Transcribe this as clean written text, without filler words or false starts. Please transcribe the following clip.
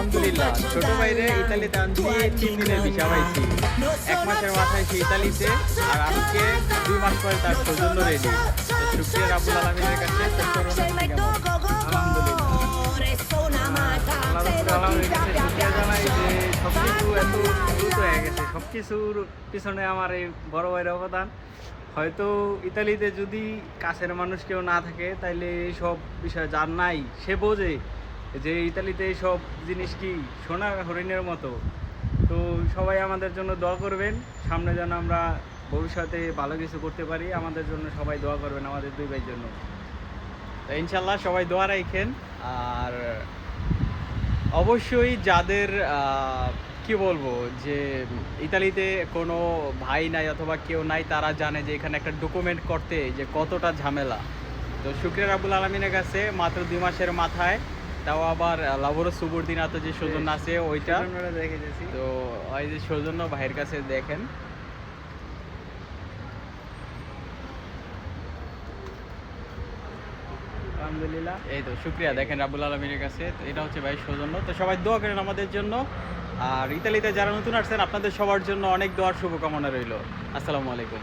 আলহামদুলিল্লাহ, ছোট ভাইরে ইতালিতে আনছি 3 দিনের ভিসা পাইছি। 1 মাসের মাথায় সে ইতালিতে, আর আজকে 2 মাস পরে তার সৌজন্য রেডি। তো শুকরিয়া রাব্বুল আলামিনের কাছে। সবকিছুর পিছনে আমার এই বড় ভাইয়ের অবদান। হয়তো ইতালিতে যদি কাছের মানুষ কেউ না থাকে তাইলে এইসব বিষয় যার নাই সে বোঝে যে ইতালিতে এইসব জিনিস কি সোনা হরিণের মতো। তো সবাই আমাদের জন্য দোয়া করবেন, সামনে যেন আমরা ভবিষ্যতে ভালো কিছু করতে পারি। আমাদের জন্য সবাই দোয়া করবেন, আমাদের 2 ভাইয়ের জন্য। তো ইনশাল্লাহ সবাই দোয়া রাখেন। আর অবশ্যই যাদের কি বলবো যে ইতালিতে কোনো ভাই নাই অথবা কেউ নাই, তারা জানে যে এখানে একটা ডকুমেন্ট করতে যে কতটা ঝামেলা। তো শুকরিয়া রাব্বুল আলামিনের কাছে মাত্র 2 মাসের মাথায়, তাও আবার লাভরো সুবর্দিনাতো যে সৌজন্য আছে ওইটা দেখে গেছি। তো ওই যে সৌজন্য ভাইয়ের কাছে দেখেন। আলহামদুলিল্লাহ, এই তো শুকরিয়া দেখেন রাব্বুল আলামিনের কাছে। তো এটা হচ্ছে ভাই সৌজন্য। তো সবাই দোয়া করেন আমাদের জন্য। আর ইতালিতে যারা নতুন আসছেন আপনাদের সবার জন্য অনেক দোয়ার শুভকামনা রইল। আসসালামু আলাইকুম।